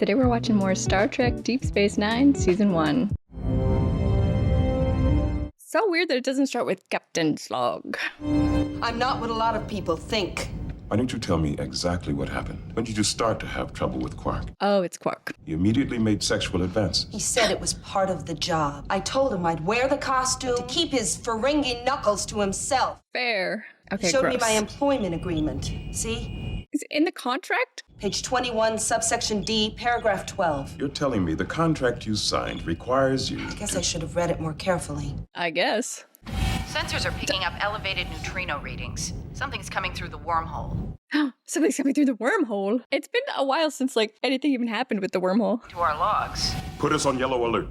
Today we're watching more Star Trek Deep Space Nine Season 1. So weird that it doesn't start with Captain's log. I'm not what a lot of people think. Why don't you tell me exactly what happened? When did you start to have trouble with Quark? Oh, it's Quark. He immediately made sexual advances. He said it was part of the job. I told him I'd wear the costume to keep his Ferengi knuckles to himself. Fair. Okay, He showed gross. me my employment agreement. See? Is it in the contract? Page 21, subsection D, paragraph 12. You're telling me the contract you signed requires you I guess I should have read it more carefully. I guess. Sensors are picking up elevated neutrino readings. Something's coming through the wormhole. Something's coming through the wormhole. It's been a while since, anything even happened with the wormhole. To our logs. put us on yellow alert.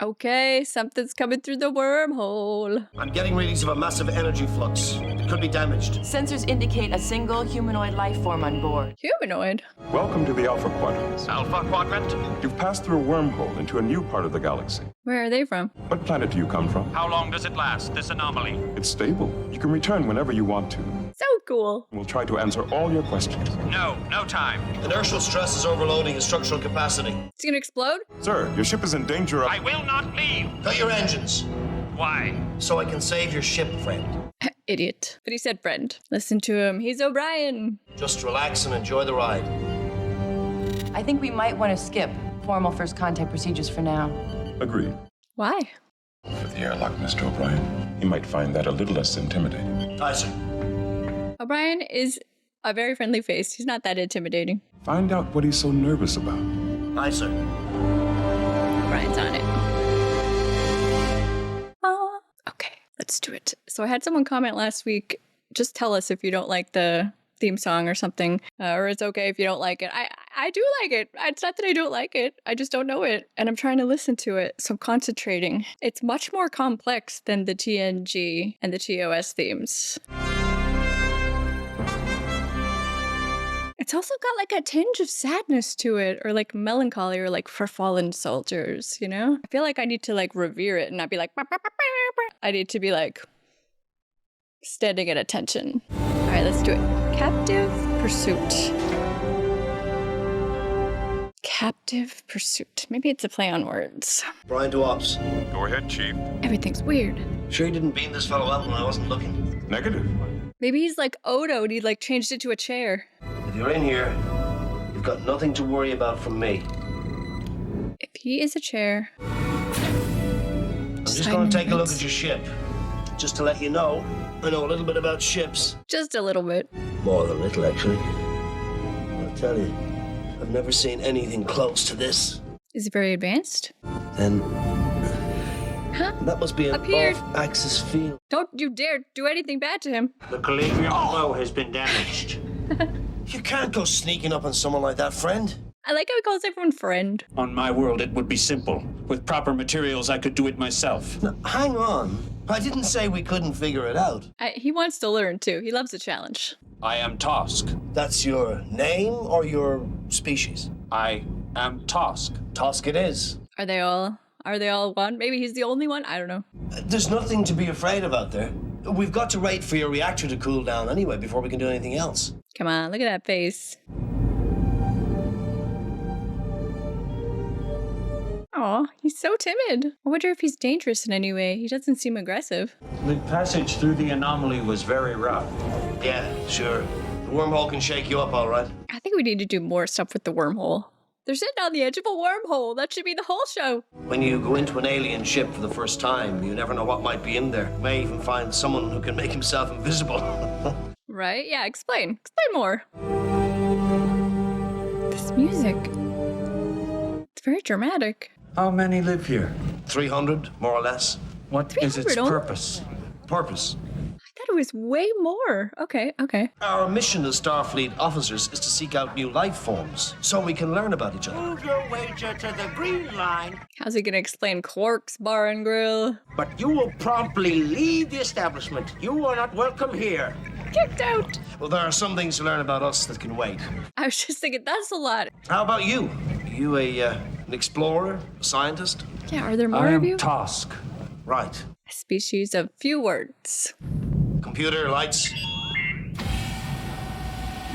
Okay, something's coming through the wormhole. I'm getting readings of a massive energy flux. It could be damaged. Sensors indicate a single humanoid life form on board. Humanoid? Welcome to the Alpha Quadrant. Alpha Quadrant? You've passed through a wormhole into a new part of the galaxy. Where are they from? What planet do you come from? How long does it last, this anomaly? It's stable. You can return whenever you want to. So cool. We'll try to answer all your questions. No time. Inertial stress is overloading his structural capacity. It's gonna explode? Sir, your ship is in danger of... I will not leave. Cut your engines, Why? so I can save your ship, friend. Idiot. But he said friend. Listen to him. He's O'Brien. Just relax and enjoy the ride. I think we might want to skip formal first contact procedures for now. Agreed. Why? With the airlock, Mr. O'Brien. You might find that a little less intimidating. Aye, sir. O'Brien is a very friendly face. He's not that intimidating. Find out what he's so nervous about. Aye, sir. O'Brien's on it. Okay, let's do it. So I had someone comment last week, just tell us if you don't like the theme song or something, or it's okay if you don't like it. I do like it. It's not that I don't like it. I just don't know it. And I'm trying to listen to it, so I'm concentrating. It's much more complex than the TNG and the TOS themes. It's also got a tinge of sadness to it, or melancholy, or for fallen soldiers, you know? I feel like I need to revere it and not be like, "Bah, bah, bah, bah, bah." I need to be standing at attention. All right, let's do it. Captive Pursuit. Captive Pursuit. Maybe it's a play on words. Brian to ops. Go ahead, Chief. Everything's weird. Sure you didn't beam this fellow out when I wasn't looking? Negative. Maybe he's like Odo and he changed it to a chair. If you're in here, you've got nothing to worry about from me. If he is a chair. I'm just going to take a look at your ship. Just to let you know, I know a little bit about ships. Just a little bit. More than a little, actually. I'll tell you, I've never seen anything close to this. Is it very advanced? Then Huh? that must be an Appeared. off-axis field. Don't you dare do anything bad to him. The Calabrian flow has been damaged. You can't go sneaking up on someone like that, friend. I like how he calls everyone friend. On my world, it would be simple. With proper materials, I could do it myself. Now, hang on. I didn't say we couldn't figure it out. He wants to learn too. He loves a challenge. I am Tosk. That's your name or your species? I am Tosk. Tosk it is. Are they all one? Maybe he's the only one? I don't know. There's nothing to be afraid of out there. We've got to wait for your reactor to cool down anyway before we can do anything else. Come on, look at that face. Aw, he's so timid. I wonder if he's dangerous in any way. He doesn't seem aggressive. The passage through the anomaly was very rough. Yeah, sure. The wormhole can shake you up, all right. I think we need to do more stuff with the wormhole. They're sitting on the edge of a wormhole. That should be the whole show. When you go into an alien ship for the first time, you never know what might be in there. You may even find someone who can make himself invisible. Right? Yeah, explain. Explain more. This music. It's very dramatic. How many live here? 300, more or less. What is its 300 only? purpose? Purpose. I thought it was way more. Okay. Our mission as Starfleet officers is to seek out new life forms so we can learn about each other. Move your wager to the green line, How's he gonna explain Quark's Bar and Grill? but you will promptly leave the establishment. You are not welcome here. Kicked out. Well, there are some things to learn about us that can wait. I was just thinking, that's a lot. How about you? Are you an explorer, a scientist? Yeah, are there more I of am you? Tosk. Right. A species of few words. Computer, lights.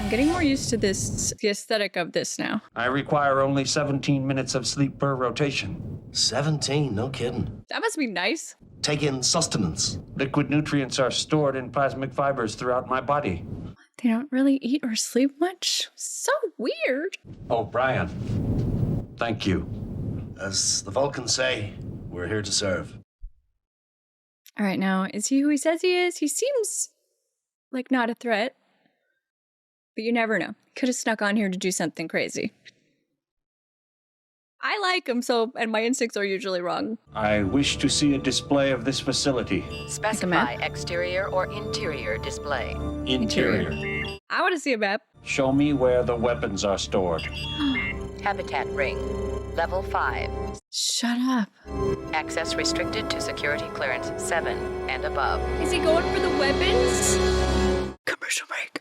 I'm getting more used to this, the aesthetic of this now. I require only 17 minutes of sleep per rotation. 17, no kidding. That must be nice. Take in sustenance. Liquid nutrients are stored in plasmic fibers throughout my body. They don't really eat or sleep much. So weird. Oh, Brian. Thank you. As the Vulcans say, we're here to serve. All right, now, is he who he says he is? He seems like not a threat. But you never know. Could have snuck on here to do something crazy. I like him, and my instincts are usually wrong. I wish to see a display of this facility. Specify exterior or interior display. Interior. I want to see a map. Show me where the weapons are stored. Habitat ring. Level 5. Shut up. Access restricted to security clearance 7 and above. Is he going for the weapons? Commercial break.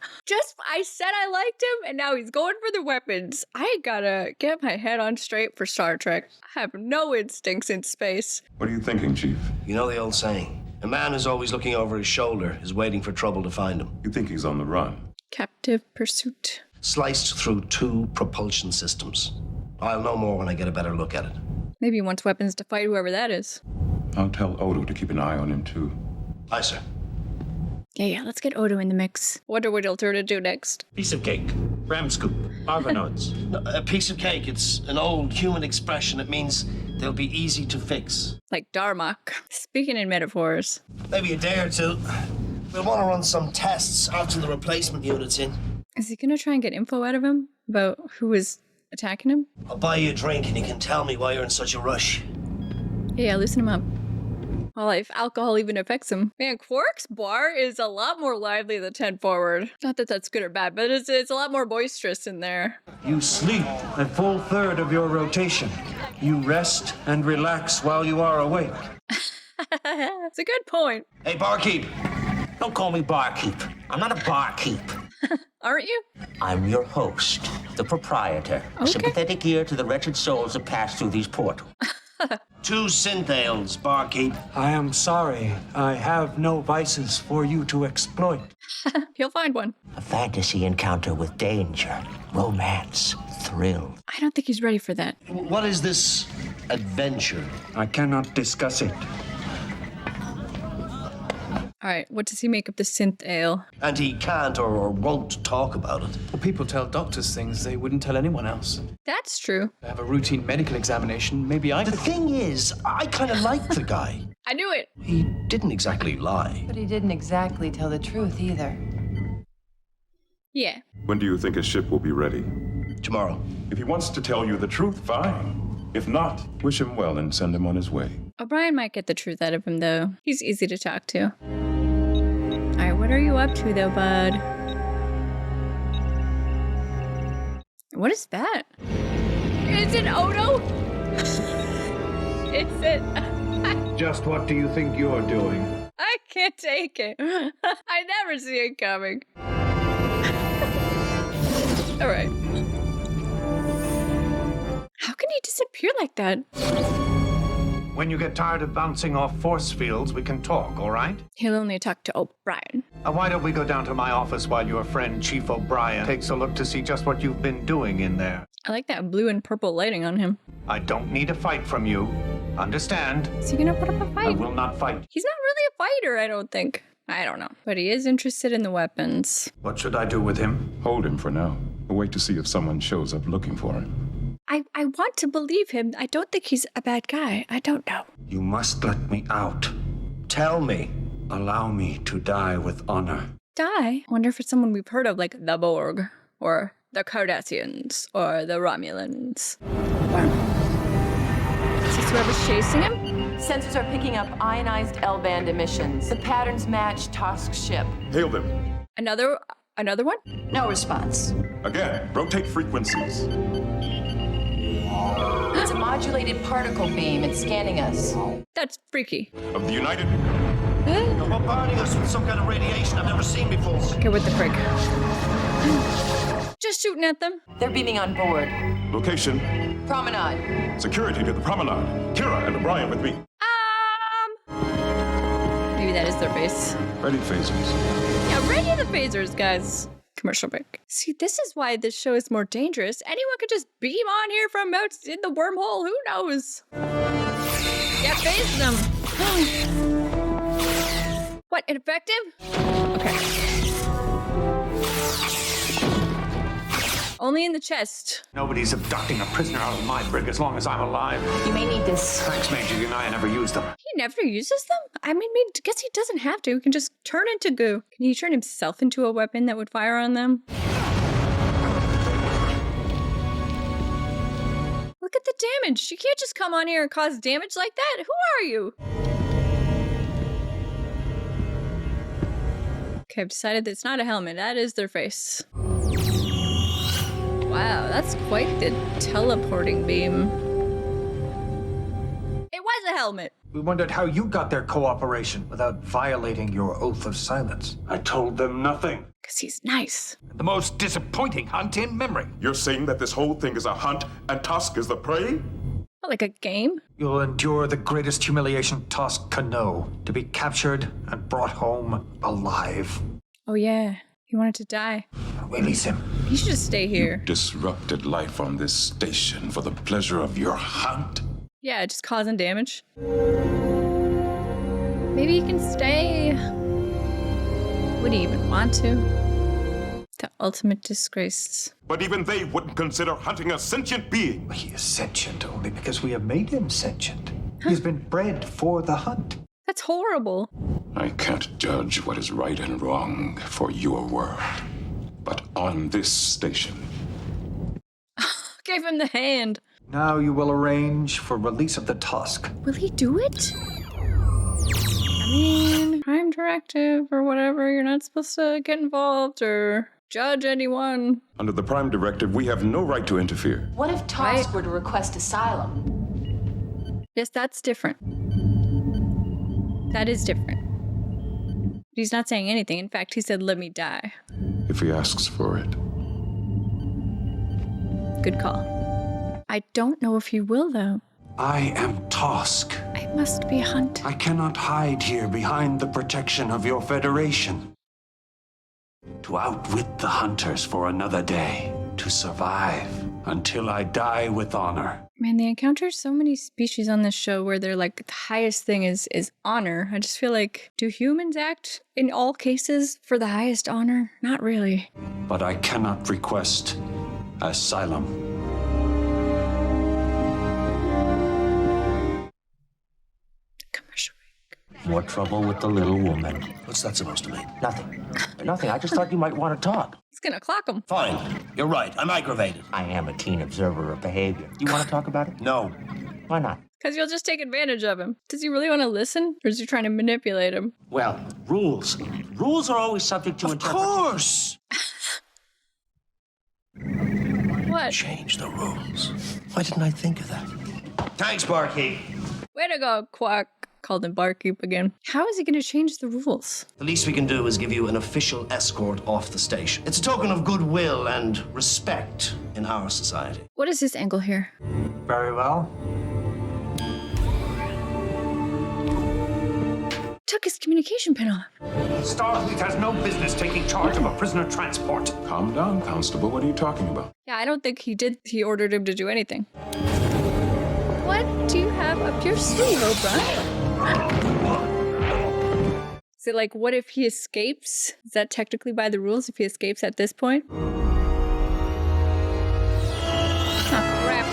I said I liked him, and now he's going for the weapons. I gotta get my head on straight for Star Trek. I have no instincts in space. What are you thinking, Chief? You know the old saying, a man who's always looking over his shoulder is waiting for trouble to find him. You think he's on the run? Captive pursuit. Sliced through 2 propulsion systems. I'll know more when I get a better look at it. Maybe he wants weapons to fight whoever that is. I'll tell Odo to keep an eye on him, too. Aye, sir. Yeah, let's get Odo in the mix. Wonder what he'll turn to do next. Piece of cake. Ram scoop. Argonauts. No, a piece of cake, it's an old human expression. It means they'll be easy to fix. Like Darmok. Speaking in metaphors. Maybe a day or two. We'll want to run some tests after the replacement unit's in. Is he gonna try and get info out of him about who was attacking him? I'll buy you a drink and you can tell me why you're in such a rush. Yeah, loosen him up. Well, if alcohol even affects him. Man, Quark's bar is a lot more lively than 10 Forward. Not that that's good or bad, but it's a lot more boisterous in there. You sleep a full third of your rotation. You rest and relax while you are awake. It's a good point. Hey, barkeep. Don't call me barkeep. I'm not a barkeep. Aren't you? I'm your host, the proprietor. A Okay. sympathetic ear to the wretched souls that pass through these portals. 2 synth ales, barkeep. I am sorry. I have no vices for you to exploit. He'll find one. A fantasy encounter with danger, romance, thrill. I don't think he's ready for that. What is this adventure? I cannot discuss it. All right, what does he make of the synth ale? And he can't or won't talk about it. Well, people tell doctors things they wouldn't tell anyone else. That's true. They have a routine medical examination. Maybe I The could... thing is, I kind of like the guy. I knew it. He didn't exactly lie. But he didn't exactly tell the truth either. Yeah. When do you think his ship will be ready? Tomorrow. If he wants to tell you the truth, fine. If not, wish him well and send him on his way. O'Brien might get the truth out of him, though. He's easy to talk to. All right, what are you up to, though, bud? What is that? Is it Odo? Is it? Just what do you think you're doing? I can't take it. I never see it coming. All right. How can he disappear like that? When you get tired of bouncing off force fields, we can talk, all right? He'll only talk to O'Brien. Why don't we go down to my office while your friend Chief O'Brien takes a look to see just what you've been doing in there? I like that blue and purple lighting on him. I don't need a fight from you. Understand? Is he gonna put up a I fight? will not fight. He's not really a fighter, I don't think. I don't know. But he is interested in the weapons. What should I do with him? Hold him for now. We'll wait to see if someone shows up looking for him. I want to believe him. I don't think he's a bad guy. I don't know. You must let me out. Tell me. Allow me to die with honor. Die? Wonder if it's someone we've heard of, like the Borg, or the Cardassians, or the Romulans. Is this whoever's chasing him? Sensors are picking up ionized L-band emissions. The patterns match Tosk's ship. Hail them. Another one? No response. Again, rotate frequencies. It's a modulated particle beam. It's scanning us. That's freaky. Of the United... They're bombarding us with some kind of radiation I've never seen before. Okay, what the frick? Just shooting at them. They're beaming on board. Location, Promenade. security to the promenade. Kira and O'Brien with me. Maybe that is their base. Ready phasers. Yeah, ready the phasers, guys. Commercial break. See, this is why this show is more dangerous. Anyone could just beam on here from out in the wormhole. Who knows? Yeah, phase them. What, ineffective? Okay. Only in the chest. Nobody's abducting a prisoner out of my brig as long as I'm alive. You may need this. Thanks, Major. You know I never use them. He never uses them? I mean, I guess he doesn't have to. He can just turn into goo. Can he turn himself into a weapon that would fire on them? Look at the damage. You can't just come on here and cause damage like that. Who are you? Okay, I've decided that it's not a helmet. That is their face. Wow, that's quite the teleporting beam. It was a helmet. We wondered how you got their cooperation without violating your oath of silence. I told them nothing. Because he's nice. The most disappointing hunt in memory. You're saying that this whole thing is a hunt and Tusk is the prey? What, like a game? You'll endure the greatest humiliation Tusk can know, to be captured and brought home alive. Oh yeah, he wanted to die. Release him. He should just stay here. Disrupted life on this station for the pleasure of your hunt? Yeah, just causing damage. Maybe he can stay. Would he even want to? The ultimate disgrace. But even they wouldn't consider hunting a sentient being. He is sentient only because we have made him sentient. He's been bred for the hunt. That's horrible. I can't judge what is right and wrong for your world. But on this station, Gave him the hand. Now you will arrange for release of the Tusk. Will he do it? I mean, Prime Directive or whatever. You're not supposed to get involved or judge anyone. under the Prime Directive, we have no right to interfere. What if Tusk were to request asylum? Yes, that's different. That is different. He's not saying anything. In fact, he said, let me die. If he asks for it. Good call. I don't know if he will, though. I am Tusk. I must be Hunt. I cannot hide here behind the protection of your Federation. To outwit the hunters for another day. To survive until I die with honor. Man, they encounter so many species on this show where they're like, the highest thing is honor. I just feel like, do humans act in all cases for the highest honor? Not really. But I cannot request asylum. Commercial. More trouble with the little woman. What's that supposed to mean? Nothing. Nothing. I just thought you might want to talk. He's gonna clock him. Fine. You're right. I'm aggravated. I am a keen observer of behavior. You want to talk about it? No. Why not? Because you'll just take advantage of him. Does he really want to listen? Or is he trying to manipulate him? Well, rules. Rules are always subject to interpretation. Of course! What? Change the rules. Why didn't I think of that? Thanks, Barkeep. Way to go, Quack. Called him Barkeep again. How is he going to change the rules? The least we can do is give you an official escort off the station. It's a token of goodwill and respect in our society. What is his angle here? Very well. Took his communication pin off. Starfleet has no business taking charge of a prisoner transport. Calm down, Constable. What are you talking about? Yeah, I don't think he did. He ordered him to do anything. What do you have up your sleeve, O'Brien? Is it like, what if he escapes? Is that technically by the rules if he escapes at this point? Oh, crap.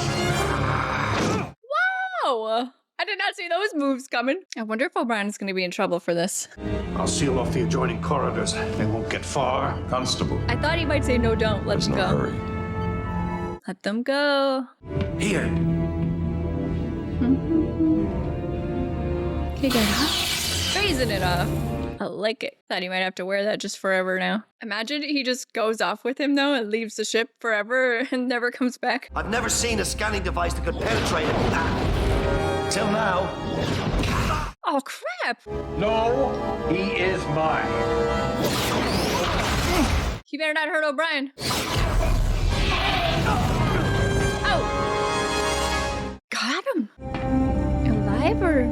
Wow! I did not see those moves coming. I wonder if O'Brien's going to be in trouble for this. I'll seal off the adjoining corridors. They won't get far. Constable. I thought he might say, no, don't. Let There's them no go. hurry. Let them go. Here. Okay, good. Phasing it off. I like it. Thought he might have to wear that just forever now. Imagine he just goes off with him though and leaves the ship forever and never comes back. I've never seen a scanning device that could penetrate it. Till now. Oh crap! No, he is mine. You better not hurt O'Brien. Oh! Got him! Alive or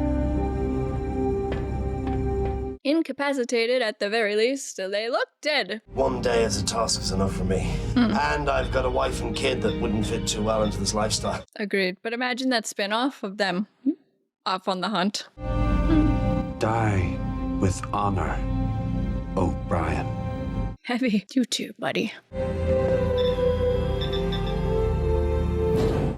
incapacitated at the very least. They look dead. One day as a task is enough for me. And I've got a wife and kid that wouldn't fit too well into this lifestyle. Agreed. But imagine that spin-off of them off on the hunt. Die with honor, O'Brien. Heavy. You too, buddy.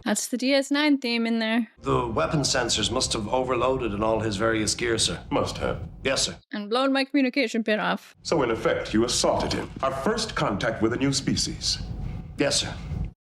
That's the DS9 theme in there. The weapon sensors must have overloaded in all his various gear, sir. Must have. Yes, sir. And blown my communication pin off. So in effect, you assaulted him. Our first contact with a new species. Yes, sir.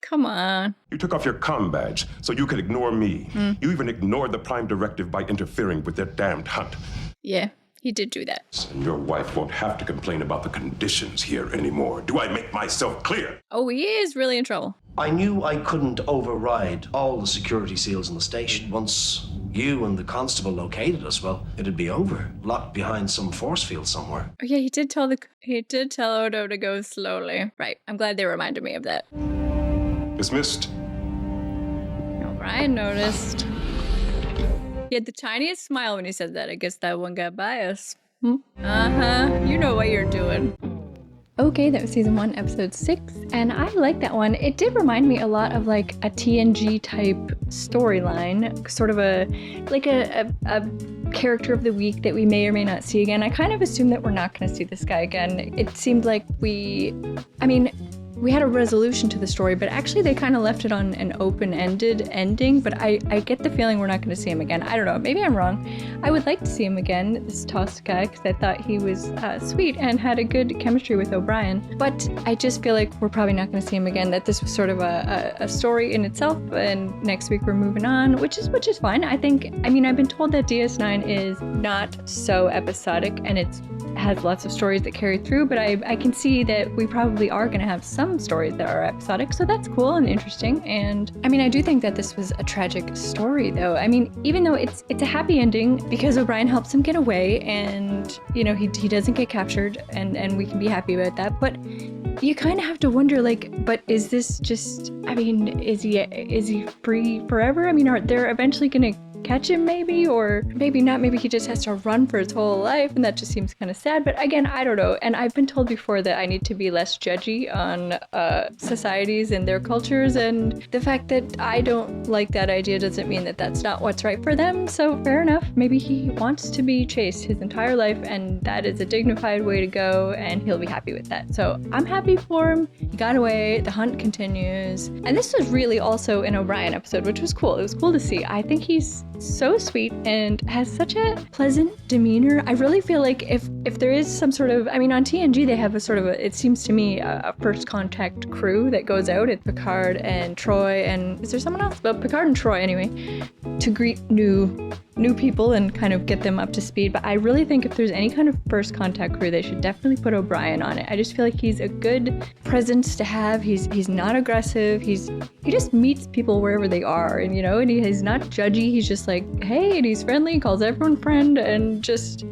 Come on. You took off your comm badge so you could ignore me. You even ignored the Prime Directive by interfering with their damned hunt. Yeah, he did do that. And your wife won't have to complain about the conditions here anymore. Do I make myself clear? Oh, he is really in trouble. I knew I couldn't override all the security seals in the station. Once you and the constable located us, well, it'd be over. Locked behind some force field somewhere. Oh yeah, he did tell Odo to go slowly. Right. I'm glad they reminded me of that. Dismissed. O'Brien noticed. He had the tiniest smile when he said that. I guess that one got by us. Uh-huh. You know what you're doing. Okay, that was season 1, episode 6, and I like that one. It did remind me a lot of like a TNG type storyline, sort of a character of the week that we may or may not see again. I kind of assume that we're not going to see this guy again. It seemed like we had a resolution to the story, but actually they kind of left it on an open-ended ending, but I get the feeling we're not going to see him again. I don't know, maybe I'm wrong. I would like to see him again, this Tosk guy, because I thought he was sweet and had a good chemistry with O'Brien, but I just feel like we're probably not going to see him again, that this was sort of a story in itself, and next week we're moving on, which is fine. I've been told that DS9 is not so episodic, and it has lots of stories that carry through, but I can see that we probably are going to have some stories that are episodic, so that's cool and interesting. And I do think that this was a tragic story, though. Even though it's a happy ending because O'Brien helps him get away, and he doesn't get captured, and we can be happy about that. But you kind of have to wonder, but is this just? Is he free forever? Are they eventually going to catch him, maybe, or maybe not? Maybe he just has to run for his whole life, and that just seems kind of sad. But again, I don't know. And I've been told before that I need to be less judgy on societies and their cultures, and the fact that I don't like that idea doesn't mean that that's not what's right for them. So fair enough. Maybe he wants to be chased his entire life, and that is a dignified way to go, and he'll be happy with that. So I'm happy for him. He got away. The hunt continues. And this was really also an O'Brien episode, which was cool. It was cool to see. I think he's so sweet and has such a pleasant demeanor. I really feel like if there is some sort of, on TNG they have a sort of it seems to me, a first contact crew that goes out. It's Picard and Troy, and is there someone else? But Picard and Troy anyway, to greet new people and kind of get them up to speed. But I really think if there's any kind of first contact crew, they should definitely put O'Brien on it. I just feel like he's a good presence to have. He's not aggressive. He just meets people wherever they are, and and he's not judgy. He's just like, hey, and he's friendly, calls everyone friend, and just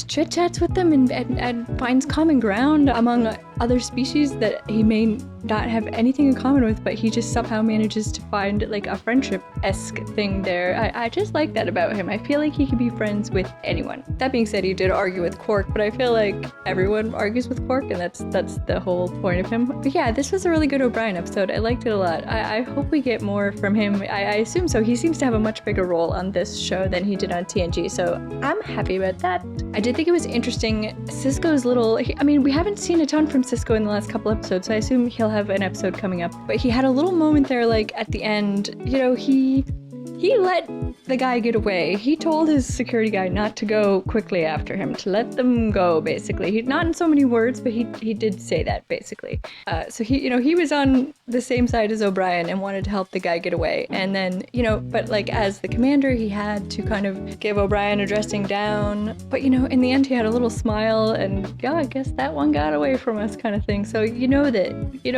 chit chats with them and finds common ground among other species that he may not have anything in common with, but he just somehow manages to find like a friendship-esque thing there. I just like that about him. I feel like he can be friends with anyone. That being said, he did argue with Quark, but I feel like everyone argues with Quark, and that's the whole point of him. But yeah, this was a really good O'Brien episode. I liked it a lot. I hope we get more from him. I assume so. He seems to have a much bigger role on this show than he did on TNG, so I'm happy about that. I did think it was interesting. Sisko's we haven't seen a ton from Sisko in the last couple episodes, so I assume he'll have an episode coming up. But he had a little moment there, at the end, he let the guy get away. He told his security guy not to go quickly after him, to let them go, basically. He, not in so many words, but he did say that, basically. So he was on the same side as O'Brien and wanted to help the guy get away. And then, but as the commander, he had to kind of give O'Brien a dressing down. But, in the end, he had a little smile, and yeah, I guess that one got away from us kind of thing. So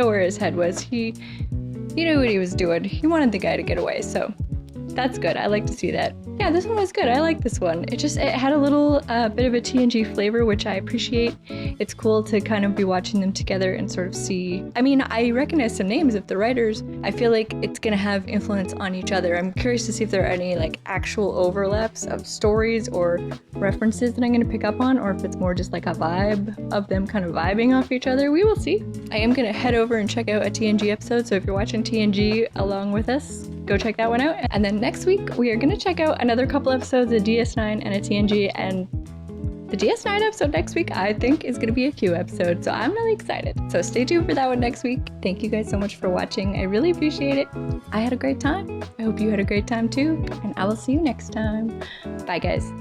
where his head was. He knew what he was doing. He wanted the guy to get away, so that's good. I like to see that. Yeah, this one was good. I like this one. It had a little bit of a TNG flavor, which I appreciate. It's cool to kind of be watching them together and sort of see. I mean, I recognize some names of the writers. I feel like it's gonna have influence on each other. I'm curious to see if there are any like actual overlaps of stories or references that I'm gonna pick up on, or if it's more just like a vibe of them kind of vibing off each other. We will see. I am gonna head over and check out a TNG episode, so if you're watching TNG along with us, go check that one out. And then next week, we are going to check out another couple episodes of DS9 and a TNG. And the DS9 episode next week, I think, is going to be a Q episode. So I'm really excited. So stay tuned for that one next week. Thank you guys so much for watching. I really appreciate it. I had a great time. I hope you had a great time too. And I will see you next time. Bye, guys.